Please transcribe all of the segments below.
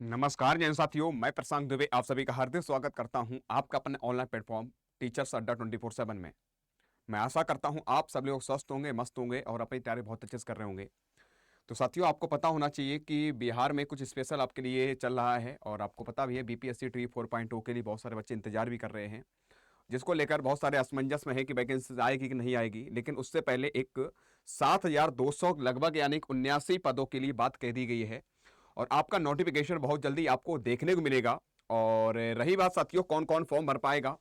नमस्कार जैन साथियों, मैं प्रशांत दुबे आप सभी का हार्दिक स्वागत करता हूं आपका अपने ऑनलाइन प्लेटफॉर्म टीचर्स अड्डा 24/7 में। मैं आशा करता हूं आप सब लोग स्वस्थ होंगे, मस्त होंगे और अपनी तैयारी बहुत अच्छे से कर रहे होंगे। तो साथियों, आपको पता होना चाहिए कि बिहार में कुछ स्पेशल आपके लिए चल रहा है और आपको पता भी है बीपीएससी ट्री 4.0 के लिए बहुत सारे बच्चे इंतजार भी कर रहे हैं, जिसको लेकर बहुत सारे असमंजस में है कि वैकेंसी आएगी कि नहीं आएगी। लेकिन उससे पहले एक 7,200 लगभग यानी 79 पदों के लिए बात कह दी गई है और आपका नोटिफिकेशन बहुत जल्दी आपको देखने को मिलेगा। और रही बात साथियों कौन कौन फॉर्म भर पाएगा,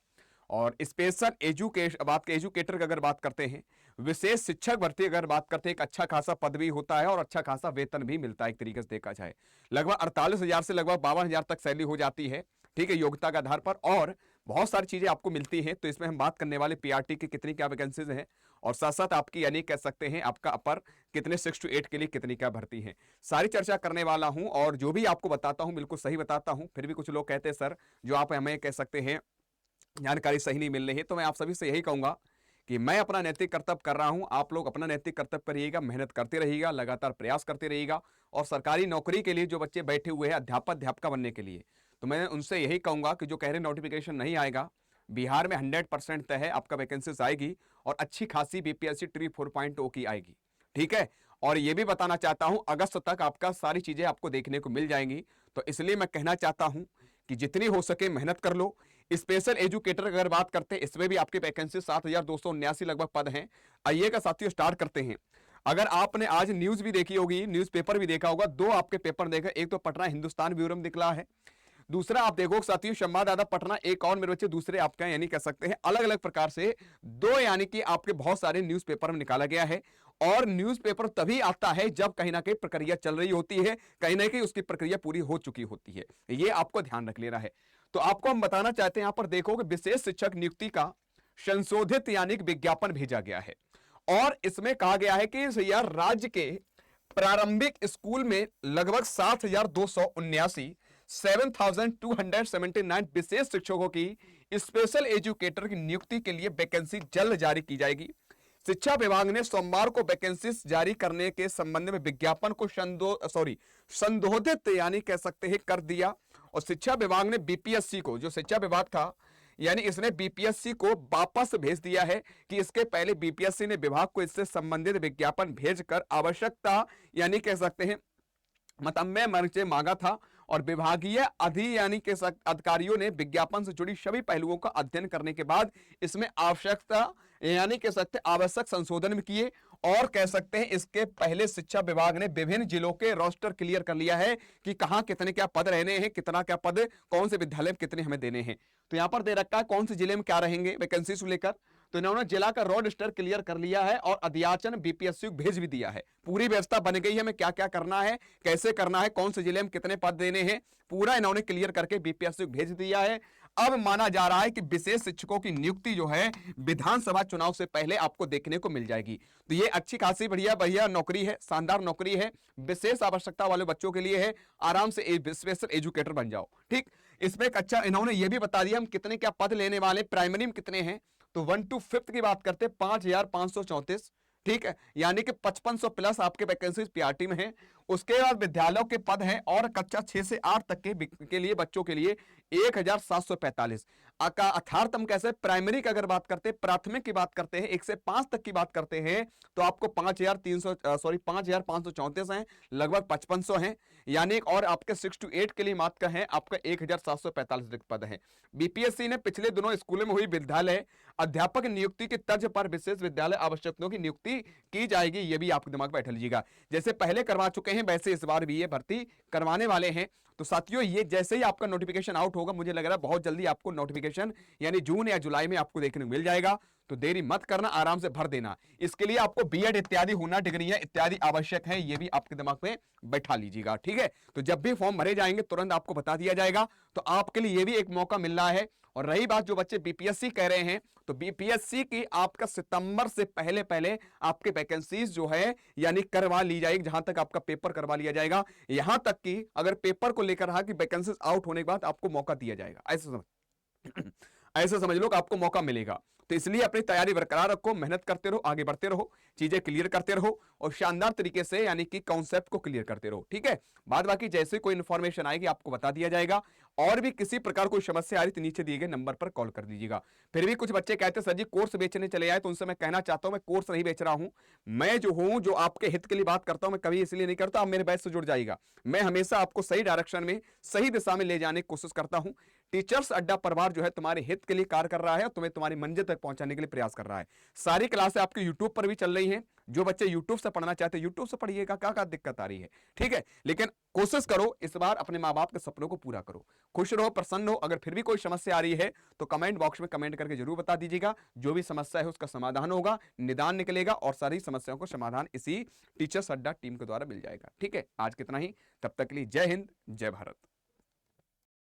और स्पेशल एजुकेशन बात के एजुकेटर की अगर बात करते हैं, विशेष शिक्षक भर्ती अगर बात करते हैं, एक अच्छा खासा पद भी होता है और अच्छा खासा वेतन भी मिलता है। एक तरीके से देखा जाए लगभग 48,000 से लगभग 52,000 तक सैलरी हो जाती है, ठीक है, योग्यता के आधार पर। और बहुत सारी चीजें आपको मिलती हैं। तो इसमें हम बात करने वाले पीआरटी की कितनी क्या वैकेंसीज हैं और साथ साथ आपकी यानी कह सकते हैं आपका अपर कितने 6 to 8 के लिए कितनी क्या भर्ती है, सारी चर्चा करने वाला हूं। और जो भी आपको बताता हूं बिल्कुल सही बताता हूं। फिर भी कुछ लोग कहते हैं सर जो आप हमें कह सकते हैं जानकारी सही नहीं मिल रही है, तो मैं आप सभी से यही कहूंगा कि मैं अपना नैतिक कर्तव्य कर रहा हूं, आप लोग अपना नैतिक कर्तव्य करिएगा, मेहनत करते रहिएगा, लगातार प्रयास करते रहिएगा। और सरकारी नौकरी के लिए जो बच्चे बैठे हुए हैं अध्यापक अध्यापिका बनने के लिए, तो मैं उनसे यही कहूंगा कि जो कह रहे नोटिफिकेशन नहीं आएगा, बिहार में 100% तय है आपका वैकेंसीज आएगी और अच्छी खासी बीपीएससी ट्री 4.0 की आएगी, ठीक है। और यह भी बताना चाहता हूं अगस्त तक आपका सारी चीजें आपको देखने को मिल जाएंगी। तो इसलिए मैं कहना चाहता हूं कि जितनी हो सके मेहनत कर लो। स्पेशल एजुकेटर अगर बात करते हैं, इसमें भी आपकी वैकेंसी 7,279 लगभग पद हैं। आइए का साथियों स्टार्ट करते हैं। अगर आपने आज न्यूज भी देखी होगी, न्यूज़पेपर भी देखा होगा, दो आपके पेपर देखे, एक तो पटना हिंदुस्तान ब्यूरो में निकला है, दूसरा आप देखो साथियों संवाददाता पटना, एक और मेरे बच्चे दूसरे आपका यानी कह सकते हैं अलग अलग प्रकार से दो यानी कि आपके बहुत सारे न्यूज़पेपर में निकाला गया है। और न्यूज़पेपर तभी आता है जब कहीं ना कहीं प्रक्रिया चल रही होती है, कहीं ना कहीं उसकी प्रक्रिया पूरी हो चुकी होती है, ये आपको ध्यान रख लेना है। तो आपको हम बताना चाहते हैं, यहां पर देखो कि विशेष शिक्षक नियुक्ति का संशोधित यानी विज्ञापन भेजा गया है और इसमें कहा गया है कि यार राज्य के प्रारंभिक स्कूल में लगभग 7,279 7,279 विशेष शिक्षकों की स्पेशल एजुकेटर की नियुक्ति के लिए वैकेंसी जल्द जारी की जाएगी। शिक्षा विभाग ने सोमवार को वैकेंसी जारी करने के संबंध में विज्ञापन को संशोधित यानी कह सकते हैं कर दिया। और शिक्षा विभाग ने बीपीएससी को, जो शिक्षा विभाग था यानी इसने बीपीएससी को वापस भेज दिया है कि इसके पहले बीपीएससी ने विभाग को इससे संबंधित विज्ञापन भेजकर आवश्यकता यानी कह सकते हैं मतम्य मंच मांगा था। और विभागीय यानी के अधिकारियों ने विज्ञापन से जुड़ी सभी पहलुओं का अध्ययन करने के बाद इसमें आवश्यकता यानी कह सकते आवश्यक संशोधन भी किए। और कह सकते हैं इसके पहले शिक्षा विभाग ने विभिन्न जिलों के रोस्टर क्लियर कर लिया है कि कहां कितने क्या पद रहने हैं, कितना क्या पद कौन से विद्यालय में कितने हमें देने हैं। तो यहां पर दे रखा है कौन से जिले में क्या रहेंगे वैकेंसी को लेकर। तो इन्होंने जिला का रोस्टर क्लियर कर लिया है और अध्याचन बीपीएससी को भेज भी दिया है। पूरी व्यवस्था बन गई है, हमें क्या क्या करना है, कैसे करना है, कौन से जिले में कितने पद देने हैं, पूरा इन्होंने क्लियर करके बीपीएससी को भेज दिया है। अब माना जा रहा है कि विशेष शिक्षकों की नियुक्ति जो है विधानसभा चुनाव से पहले आपको देखने को मिल जाएगी। तो ये अच्छी खासी बढ़िया बढ़िया नौकरी है, शानदार नौकरी है, विशेष आवश्यकता वाले बच्चों के लिए है। आराम से स्पेशल एजुकेटर बन जाओ, ठीक। इसमें एक अच्छा इन्होंने ये भी बता दिया हम कितने क्या पद लेने वाले, प्राइमरी में कितने हैं। तो 1 to 5th की बात करते 5,534, ठीक है, यानी कि 5500 प्लस आपके वैकेंसी पीआरटी में है। उसके बाद विद्यालयों के पद हैं और कक्षा 6 से 8 तक के लिए बच्चों के लिए 1,745। अर्थात कैसे प्राइमरी की अगर बात करते हैं, प्राथमिक की बात करते हैं, 1 से 5 तक की बात करते हैं, तो आपको 5,534 हैं, लगभग 5500 हैं। यानी और आपके 6 to 8 के लिए मात्र का है आपका 1,745 रिक्त पद है। बीपीएससी ने पिछले दिनों स्कूलों में हुई विद्यालय अध्यापक नियुक्ति की तर्ज पर विशेष विद्यालय आवश्यकताओं की नियुक्ति की जाएगी, ये भी आपके दिमाग में बैठा लीजिएगा। जैसे पहले करवा चुके हैं वैसे इस बार भी ये भर्ती करवाने वाले हैं। तो साथियों ये जैसे ही आपका नोटिफिकेशन आउट होगा, मुझे लग रहा है बहुत जल्दी आपको नोटिफिकेशन यानी जून या जुलाई में आपको देखने को मिल जाएगा। तो देरी मत करना, आराम से भर देना। इसके लिए आपको बीएड इत्यादि होना, डिग्रियां इत्यादि आवश्यक है, ये भी आपके दिमाग में बैठा लीजिएगा, ठीक है। तो जब भी फॉर्म भरे जाएंगे तुरंत आपको बता दिया जाएगा। तो आपके लिए ये भी एक मौका मिल रहा है। और रही बात जो बच्चे बीपीएससी कह रहे हैं, तो बीपीएससी की आपका सितंबर से पहले पहले आपके वैकेंसीज जो है यानी करवा ली जाएगी, जहां तक आपका पेपर करवा लिया जाएगा। यहां तक कि अगर पेपर को लेकर रहा कि वैकेंसीज आउट होने के बाद आपको मौका दिया जाएगा, ऐसे समझ लो कि आपको मौका मिलेगा। तो इसलिए अपनी तैयारी बरकरार रखो, मेहनत करते रहो, आगे बढ़ते रहो, चीजें क्लियर करते रहो और शानदार तरीके से यानी कि कॉन्सेप्ट को क्लियर करते रहो। ठीक है, बाद बाकी जैसे कोई इन्फॉर्मेशन आएगी आपको बता दिया जाएगा। और भी किसी प्रकार कोई समस्या आ रही तो नीचे दिए गए नंबर पर कॉल कर दीजिएगा। फिर भी कुछ बच्चे कहते हैं सर जी कोर्स बेचने चले आए, तो उनसे मैं कहना चाहता हूं मैं कोर्स नहीं बेच रहा हूं। मैं जो हूं, जो आपके हित के लिए बात करता हूं, मैं कभी इसलिए नहीं करता, आप मेरे बैच से जुड़ जाएगा। मैं हमेशा आपको सही डायरेक्शन में, सही दिशा में ले जाने की कोशिश करता हूं। टीचर्स अड्डा परिवार जो है तुम्हारे हित के लिए कार्य कर रहा है, तुम्हें तुम्हारी मंजिल तक पहुंचाने के लिए प्रयास कर रहा है। सारी क्लासें आपके यूट्यूब पर भी चल रही हैं। जो बच्चे यूट्यूब से पढ़ना चाहते हैं यूट्यूब से पढ़िएगा, क्या दिक्कत आ रही है। ठीक है, लेकिन कोशिश करो इस बार अपने माँ बाप के सपनों को पूरा करो। खुश रहो, प्रसन्न हो। अगर फिर भी कोई समस्या आ रही है तो कमेंट बॉक्स में कमेंट करके जरूर बता दीजिएगा। जो भी समस्या है उसका समाधान होगा, निदान निकलेगा और सारी समस्याओं को समाधान इसी टीचर्स अड्डा टीम के द्वारा मिल जाएगा। ठीक है, आज कितना ही, तब तक के लिए जय हिंद, जय भारत।